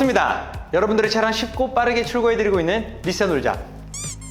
반갑습니다. 여러분들의 차량 쉽고 빠르게 출고해드리고 있는 리셋놀자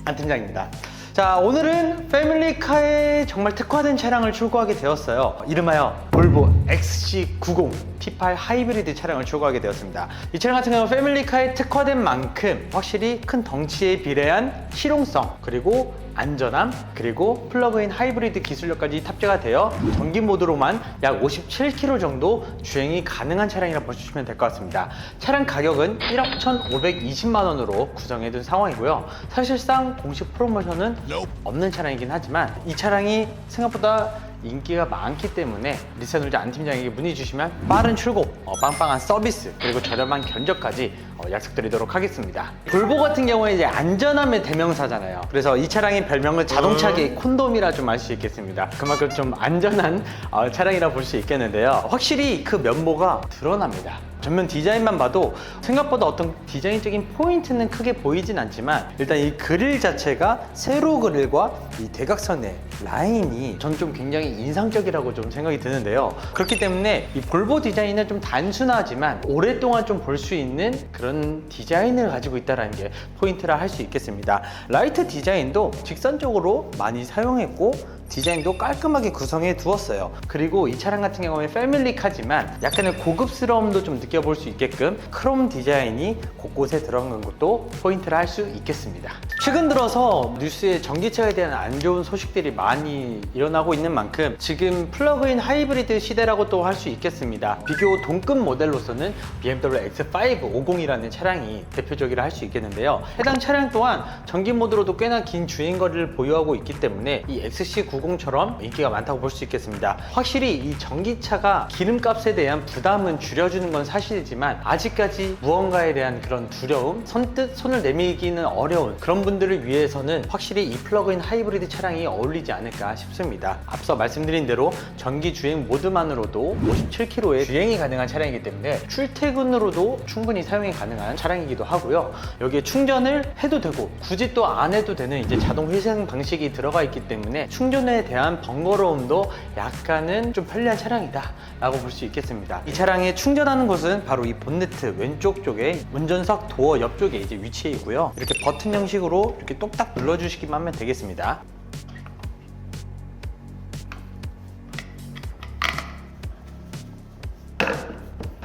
안 팀장입니다. 자, 오늘은 패밀리카에 정말 특화된 차량을 출고하게 되었어요. 이름하여 볼보 XC90 T8 하이브리드 차량을 출고하게 되었습니다. 이 차량 같은 경우는 패밀리카에 특화된 만큼 확실히 큰 덩치에 비례한 실용성, 그리고 안전함, 그리고 플러그인 하이브리드 기술력까지 탑재가 되어 전기 모드로만 약 57km 정도 주행이 가능한 차량이라 보시면 될 것 같습니다. 차량 가격은 1억 1,520만 원으로 구성해둔 상황이고요. 사실상 공식 프로모션은 없는 차량이긴 하지만 이 차량이 생각보다 인기가 많기 때문에 리셋놀자 안 팀장에게 문의 주시면 빠른 출고, 빵빵한 서비스, 그리고 저렴한 견적까지 약속드리도록 하겠습니다. 볼보 같은 경우에 이제 안전함의 대명사잖아요. 그래서 이 차량의 별명은 자동차계의 콘돔이라 좀 알 수 있겠습니다. 그만큼 좀 안전한 차량이라 볼 수 있겠는데요. 확실히 그 면모가 드러납니다. 전면 디자인만 봐도 생각보다 어떤 디자인적인 포인트는 크게 보이진 않지만 일단 이 그릴 자체가 세로 그릴과 이 대각선의 라인이 전 좀 굉장히 인상적이라고 좀 생각이 드는데요. 그렇기 때문에 이 볼보 디자인은 좀 단순하지만 오랫동안 좀 볼 수 있는 그런 디자인을 가지고 있다는 게 포인트라 할 수 있겠습니다. 라이트 디자인도 직선적으로 많이 사용했고 디자인도 깔끔하게 구성해 두었어요. 그리고 이 차량 같은 경우에 패밀리카지만 약간의 고급스러움도 좀 느껴볼 수 있게끔 크롬 디자인이 곳곳에 들어간 것도 포인트를 할 수 있겠습니다. 최근 들어서 뉴스에 전기차에 대한 안 좋은 소식들이 많이 일어나고 있는 만큼 지금 플러그인 하이브리드 시대라고 또 할 수 있겠습니다. 비교 동급 모델로서는 BMW X550이라는 차량이 대표적이라 할 수 있겠는데요. 해당 차량 또한 전기 모드로도 꽤나 긴 주행거리를 보유하고 있기 때문에 이 XC90처럼 인기가 많다고 볼 수 있겠습니다. 확실히 이 전기차가 기름값에 대한 부담은 줄여주는 건 사실이지만 아직까지 무언가에 대한 그런 두려움, 선뜻 손을 내밀기는 어려운 그런 분들을 위해서는 확실히 이 플러그인 하이브리드 차량이 어울리지 않을까 싶습니다. 앞서 말씀드린 대로 전기 주행 모드만으로도 57km의 주행이 가능한 차량이기 때문에 출퇴근으로도 충분히 사용이 가능한 차량이기도 하고요. 여기에 충전을 해도 되고 굳이 또 안 해도 되는 이제 자동 회생 방식이 들어가 있기 때문에 충전에 대한 번거로움도 약간은 좀 편리한 차량이다 라고 볼 수 있겠습니다. 이 차량에 충전하는 곳은 바로 이 본네트 왼쪽 쪽에 운전석 도어 옆쪽에 이제 위치해 있고요. 이렇게 버튼 형식으로 이렇게 똑딱 눌러주시기만 하면 되겠습니다.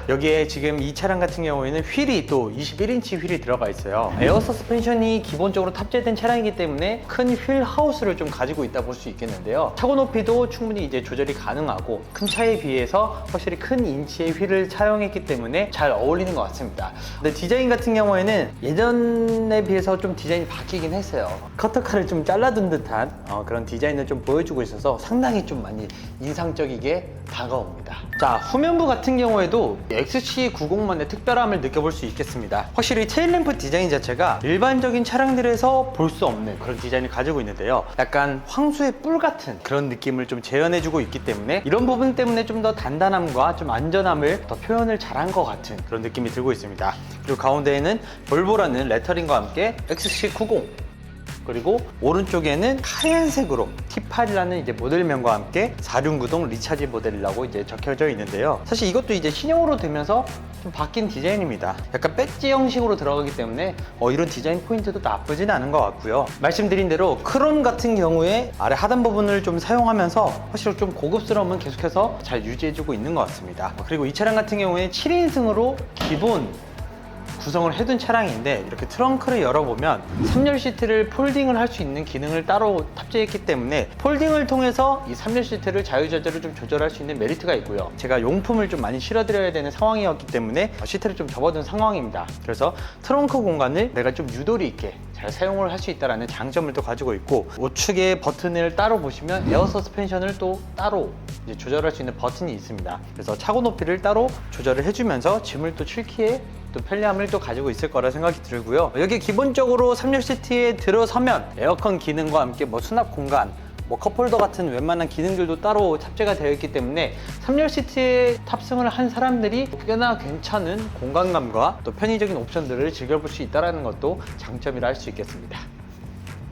여기에 지금 이 차량 같은 경우에는 휠이 또 21인치 휠이 들어가 있어요. 에어 서스펜션이 기본적으로 탑재된 차량이기 때문에 큰 휠 하우스를 좀 가지고 있다 볼 수 있겠는데요. 차고 높이도 충분히 이제 조절이 가능하고 큰 차에 비해서 확실히 큰 인치의 휠을 사용했기 때문에 잘 어울리는 것 같습니다. 근데 디자인 같은 경우에는 예전에 비해서 좀 디자인이 바뀌긴 했어요. 커터칼을 좀 잘라둔 듯한 그런 디자인을 좀 보여주고 있어서 상당히 좀 많이 인상적이게 다가옵니다. 자, 후면부 같은 경우에도 XC90만의 특별함을 느껴볼 수 있겠습니다. 확실히 테일램프 디자인 자체가 일반적인 차량들에서 볼 수 없는 그런 디자인을 가지고 있는데요. 약간 황소의 뿔 같은 그런 느낌을 좀 재현해주고 있기 때문에 이런 부분 때문에 좀 더 단단함과 좀 안전함을 더 표현을 잘한 것 같은 그런 느낌이 들고 있습니다. 그리고 가운데에는 볼보라는 레터링과 함께 XC90, 그리고 오른쪽에는 하얀색으로 T8이라는 이제 모델명과 함께 4륜구동 리차지 모델이라고 이제 적혀져 있는데요. 사실 이것도 이제 신형으로 되면서 좀 바뀐 디자인입니다. 약간 배지 형식으로 들어가기 때문에 이런 디자인 포인트도 나쁘진 않은 것 같고요. 말씀드린 대로 크롬 같은 경우에 아래 하단 부분을 좀 사용하면서 확실히 좀 고급스러움은 계속해서 잘 유지해주고 있는 것 같습니다. 그리고 이 차량 같은 경우에 7인승으로 기본 구성을 해둔 차량인데 이렇게 트렁크를 열어보면 3열 시트를 폴딩을 할 수 있는 기능을 따로 탑재했기 때문에 폴딩을 통해서 이 3열 시트를 자유자재로 좀 조절할 수 있는 메리트가 있고요. 제가 용품을 좀 많이 실어드려야 되는 상황이었기 때문에 시트를 좀 접어둔 상황입니다. 그래서 트렁크 공간을 내가 좀 유도리 있게 잘 사용을 할 수 있다는 장점을 또 가지고 있고, 우측에 버튼을 따로 보시면 에어 서스펜션을 또 따로 이제 조절할 수 있는 버튼이 있습니다. 그래서 차고 높이를 따로 조절을 해주면서 짐을 또 싣기에 또 편리함을 또 가지고 있을 거라 생각이 들고요. 여기 기본적으로 3열 시트에 들어서면 에어컨 기능과 함께 수납 공간, 컵홀더 같은 웬만한 기능들도 따로 탑재가 되어 있기 때문에 3열 시트에 탑승을 한 사람들이 꽤나 괜찮은 공간감과 또 편의적인 옵션들을 즐겨볼 수 있다는 것도 장점이라 할 수 있겠습니다.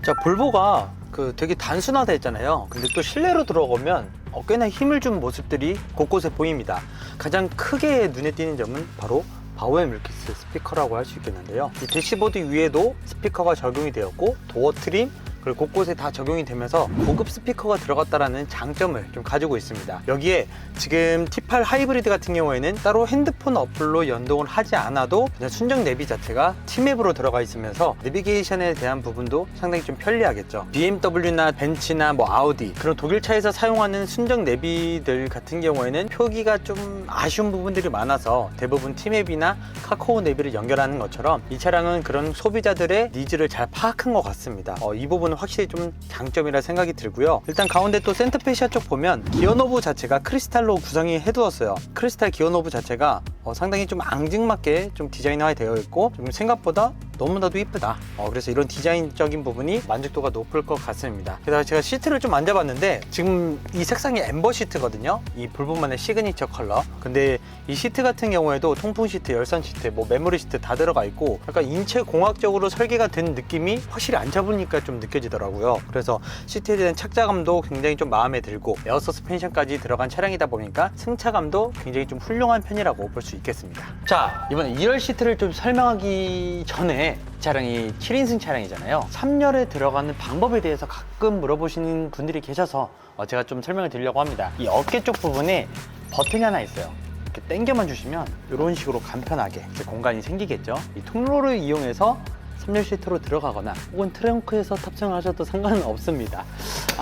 자, 볼보가 되게 단순하다 했잖아요. 근데 또 실내로 들어가면 꽤나 힘을 준 모습들이 곳곳에 보입니다. 가장 크게 눈에 띄는 점은 바로 바우앤윌킨스 스피커라고 할 수 있겠는데요. 이 대시보드 위에도 스피커가 적용이 되었고 도어 트림 그리고 곳곳에 다 적용이 되면서 고급 스피커가 들어갔다라는 장점을 좀 가지고 있습니다. 여기에 지금 T8 하이브리드 같은 경우에는 따로 핸드폰 어플로 연동을 하지 않아도 그냥 순정 내비 자체가 T맵으로 들어가 있으면서 내비게이션에 대한 부분도 상당히 좀 편리하겠죠. BMW나 벤츠나 뭐 아우디 그런 독일차에서 사용하는 순정 내비들 같은 경우에는 표기가 좀 아쉬운 부분들이 많아서 대부분 T맵이나 카카오 내비를 연결하는 것처럼 이 차량은 그런 소비자들의 니즈를 잘 파악한 것 같습니다. 이 부분은 확실히 좀 장점이라 생각이 들고요. 일단 가운데 또 센터페시아 쪽 보면 기어 노브 자체가 크리스탈로 구성이 해두었어요. 크리스탈 기어 노브 자체가 상당히 좀 앙증맞게 좀 디자인화 되어 있고 좀 생각보다 너무나도 이쁘다. 그래서 이런 디자인적인 부분이 만족도가 높을 것 같습니다. 게다가 제가 시트를 좀 만져봤는데 지금 이 색상이 엠버 시트거든요. 이 볼보만의 시그니처 컬러. 근데 이 시트 같은 경우에도 통풍 시트, 열선 시트, 뭐 메모리 시트 다 들어가 있고 약간 인체 공학적으로 설계가 된 느낌이 확실히 안 잡으니까 좀 느껴지더라고요. 그래서 시트에 대한 착자감도 굉장히 좀 마음에 들고 에어 서스펜션까지 들어간 차량이다 보니까 승차감도 굉장히 좀 훌륭한 편이라고 볼 수 있겠습니다. 자, 이번에 2열 시트를 좀 설명하기 전에 차량이 7인승 차량이잖아요. 3열에 들어가는 방법에 대해서 가끔 물어보시는 분들이 계셔서 제가 좀 설명을 드리려고 합니다. 이 어깨 쪽 부분에 버튼이 하나 있어요. 이렇게 당겨만 주시면 이런 식으로 간편하게 이제 공간이 생기겠죠. 이 통로를 이용해서 3열 시트로 들어가거나 혹은 트렁크에서 탑승을 하셔도 상관은 없습니다.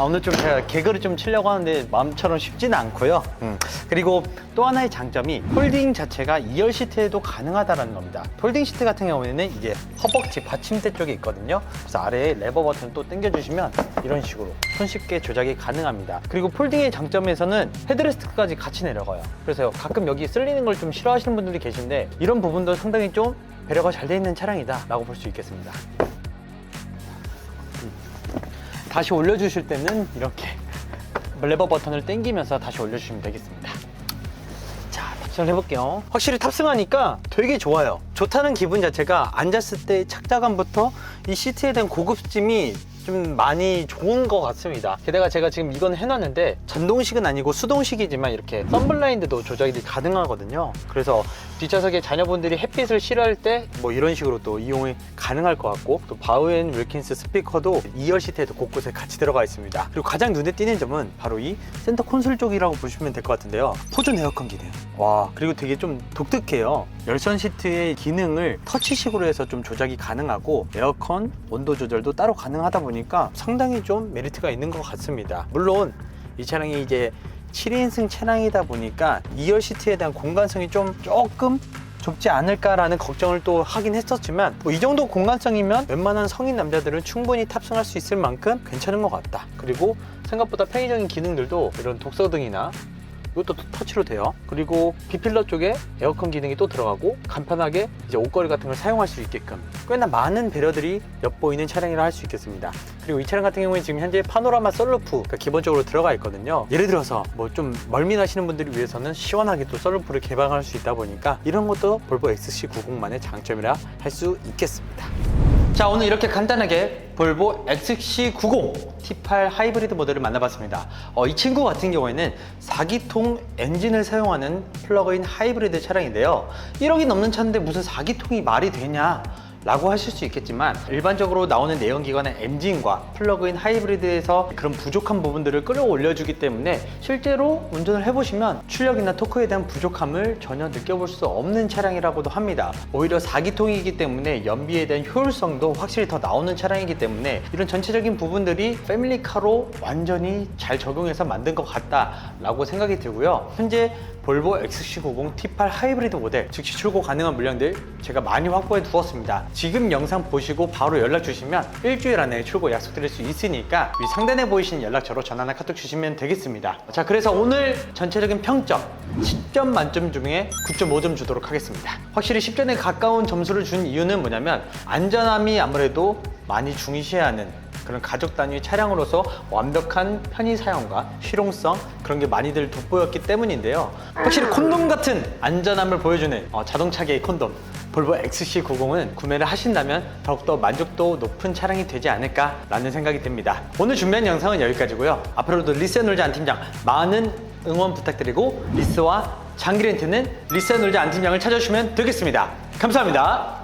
오늘 좀 제가 개그를 좀 치려고 하는데 마음처럼 쉽지는 않고요. 그리고 또 하나의 장점이 폴딩 자체가 2열 시트에도 가능하다는 겁니다. 폴딩 시트 같은 경우에는 이게 허벅지 받침대 쪽에 있거든요. 그래서 아래에 레버 버튼 또 당겨주시면 이런 식으로 손쉽게 조작이 가능합니다. 그리고 폴딩의 장점에서는 헤드레스트까지 같이 내려가요. 그래서 가끔 여기 쓸리는 걸 좀 싫어하시는 분들이 계신데 이런 부분도 상당히 좀 배려가 잘 되어 있는 차량이다 라고 볼 수 있겠습니다. 다시 올려주실 때는 이렇게 레버 버튼을 당기면서 다시 올려주시면 되겠습니다. 자, 탑승을 해볼게요. 확실히 탑승하니까 되게 좋아요. 좋다는 기분 자체가 앉았을 때 착자감부터 이 시트에 대한 고급짐이 좀 많이 좋은 것 같습니다. 게다가 제가 지금 이건 해놨는데 전동식은 아니고 수동식이지만 이렇게 썬블라인드도 조작이 가능하거든요. 그래서 뒷좌석에 자녀분들이 햇빛을 싫어할 때 뭐 이런 식으로 또 이용이 가능할 것 같고 또 바우앤윌킨스 스피커도 2열 시트에도 곳곳에 같이 들어가 있습니다. 그리고 가장 눈에 띄는 점은 바로 이 센터 콘솔 쪽이라고 보시면 될 것 같은데요. 포존 에어컨 기능. 와, 그리고 되게 좀 독특해요. 열선 시트의 기능을 터치식으로 해서 좀 조작이 가능하고 에어컨 온도 조절도 따로 가능하다 보니까 상당히 좀 메리트가 있는 것 같습니다. 물론 이 차량이 이제 7인승 차량이다 보니까 2열 시트에 대한 공간성이 조금 좁지 않을까라는 걱정을 또 하긴 했었지만 뭐 이 정도 공간성이면 웬만한 성인 남자들은 충분히 탑승할 수 있을 만큼 괜찮은 것 같다. 그리고 생각보다 편의적인 기능들도 이런 독서등이나 이것도 터치로 돼요. 그리고 B필러 쪽에 에어컨 기능이 또 들어가고 간편하게 이제 옷걸이 같은 걸 사용할 수 있게끔 꽤나 많은 배려들이 엿보이는 차량이라 할 수 있겠습니다. 그리고 이 차량 같은 경우에 지금 현재 파노라마 썬루프가 기본적으로 들어가 있거든요. 예를 들어서 뭐 좀 멀미나시는 분들을 위해서는 시원하게 또 썬루프를 개방할 수 있다 보니까 이런 것도 볼보 XC90만의 장점이라 할 수 있겠습니다. 자, 오늘 이렇게 간단하게 볼보 XC90 T8 하이브리드 모델을 만나봤습니다. 이 친구 같은 경우에는 4기통 엔진을 사용하는 플러그인 하이브리드 차량인데요. 1억이 넘는 차인데 무슨 4기통이 말이 되냐 라고 하실 수 있겠지만 일반적으로 나오는 내연기관의 엔진과 플러그인 하이브리드에서 그런 부족한 부분들을 끌어올려주기 때문에 실제로 운전을 해보시면 출력이나 토크에 대한 부족함을 전혀 느껴볼 수 없는 차량이라고도 합니다. 오히려 4기통이기 때문에 연비에 대한 효율성도 확실히 더 나오는 차량이기 때문에 이런 전체적인 부분들이 패밀리카로 완전히 잘 적용해서 만든 것 같다라고 생각이 들고요. 현재 볼보 XC90 T8 하이브리드 모델 즉시 출고 가능한 물량들 제가 많이 확보해 두었습니다. 지금 영상 보시고 바로 연락 주시면 일주일 안에 출고 약속드릴 수 있으니까 위 상단에 보이시는 연락처로 전화나 카톡 주시면 되겠습니다. 자, 그래서 오늘 전체적인 평점 10점 만점 중에 9.5점 주도록 하겠습니다. 확실히 10점에 가까운 점수를 준 이유는 뭐냐면 안전함이 아무래도 많이 중시해야 하는 그런 가족 단위 차량으로서 완벽한 편의 사용과 실용성 그런 게 많이들 돋보였기 때문인데요. 확실히 콘돔 같은 안전함을 보여주는 자동차계의 콘돔 볼보 XC90은 구매를 하신다면 더욱더 만족도 높은 차량이 되지 않을까라는 생각이 듭니다. 오늘 준비한 영상은 여기까지고요. 앞으로도 리스에 놀자 안 팀장 많은 응원 부탁드리고 리스와 장기 렌트는 리셋 놀자 안 팀장을 찾아주시면 되겠습니다. 감사합니다.